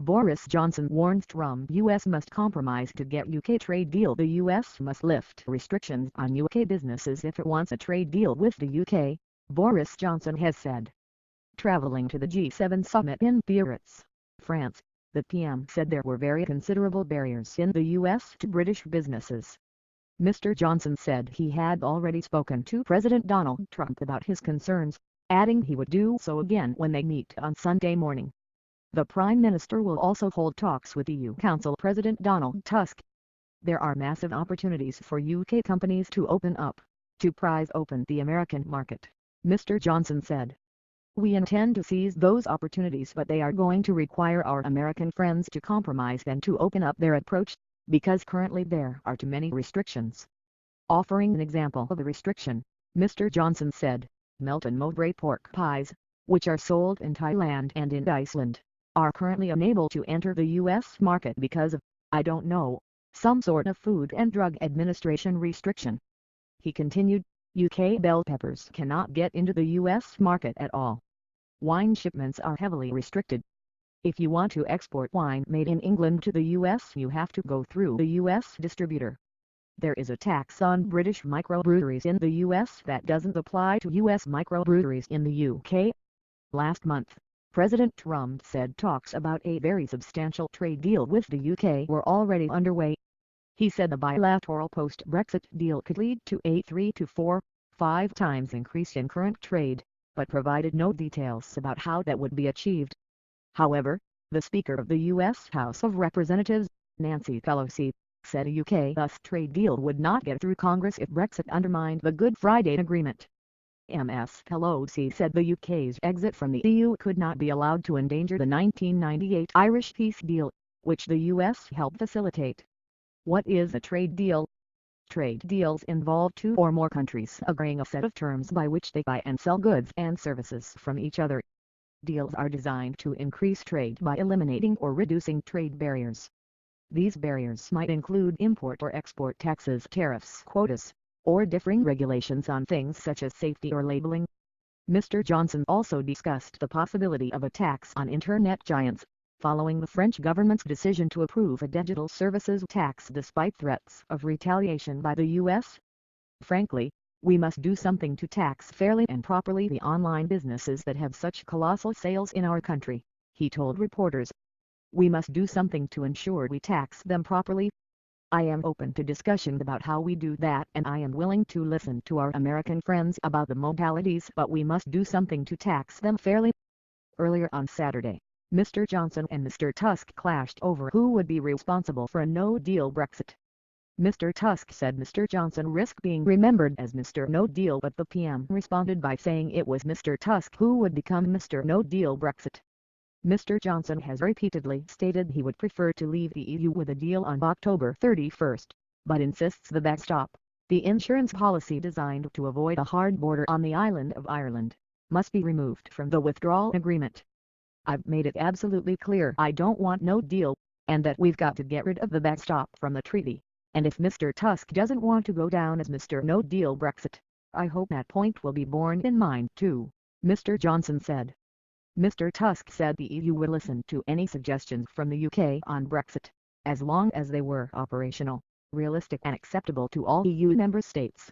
Boris Johnson warns Trump US must compromise to get UK trade deal. The US must lift restrictions on UK businesses if it wants a trade deal with the UK, Boris Johnson has said. Traveling to the G7 summit in Biarritz, France, the PM said there were very considerable barriers in the US to British businesses. Mr. Johnson said he had already spoken to President Donald Trump about his concerns, adding he would do so again when they meet on Sunday morning. The Prime Minister will also hold talks with EU Council President Donald Tusk. There are massive opportunities for UK companies to open up, to prise open the American market, Mr. Johnson said. We intend to seize those opportunities, but they are going to require our American friends to compromise and to open up their approach, because currently there are too many restrictions. Offering an example of a restriction, Mr. Johnson said, melt and Mowbray pork pies, which are sold in Thailand and in Iceland, are currently unable to enter the U.S. market because of, I don't know, some sort of Food and Drug Administration restriction. He continued, UK bell peppers cannot get into the U.S. market at all. Wine shipments are heavily restricted. If you want to export wine made in England to the U.S., you have to go through the U.S. distributor. There is a tax on British microbreweries in the U.S. that doesn't apply to U.S. microbreweries in the U.K. Last month, President Trump said talks about a very substantial trade deal with the UK were already underway. He said the bilateral post-Brexit deal could lead to a 3 to 5 times increase in current trade, but provided no details about how that would be achieved. However, the Speaker of the U.S. House of Representatives, Nancy Pelosi, said a UK-US trade deal would not get through Congress if Brexit undermined the Good Friday Agreement. Ms. Pelosi said the UK's exit from the EU could not be allowed to endanger the 1998 Irish peace deal, which the US helped facilitate. What is a trade deal? Trade deals involve two or more countries agreeing a set of terms by which they buy and sell goods and services from each other. Deals are designed to increase trade by eliminating or reducing trade barriers. These barriers might include import or export taxes, tariffs, quotas, or differing regulations on things such as safety or labeling. Mr. Johnson also discussed the possibility of a tax on internet giants, following the French government's decision to approve a digital services tax despite threats of retaliation by the U.S. Frankly, we must do something to tax fairly and properly the online businesses that have such colossal sales in our country, he told reporters. We must do something to ensure we tax them properly. I am open to discussion about how we do that, and I am willing to listen to our American friends about the modalities, but we must do something to tax them fairly. Earlier on Saturday, Mr. Johnson and Mr. Tusk clashed over who would be responsible for a no-deal Brexit. Mr. Tusk said Mr. Johnson risked being remembered as Mr. No-Deal, but the PM responded by saying it was Mr. Tusk who would become Mr. No-Deal Brexit. Mr. Johnson has repeatedly stated he would prefer to leave the EU with a deal on October 31, but insists the backstop, the insurance policy designed to avoid a hard border on the island of Ireland, must be removed from the withdrawal agreement. I've made it absolutely clear I don't want no deal, and that we've got to get rid of the backstop from the treaty, and if Mr. Tusk doesn't want to go down as Mr. No-Deal Brexit, I hope that point will be borne in mind too, Mr. Johnson said. Mr. Tusk said the EU would listen to any suggestions from the UK on Brexit, as long as they were operational, realistic and acceptable to all EU member states.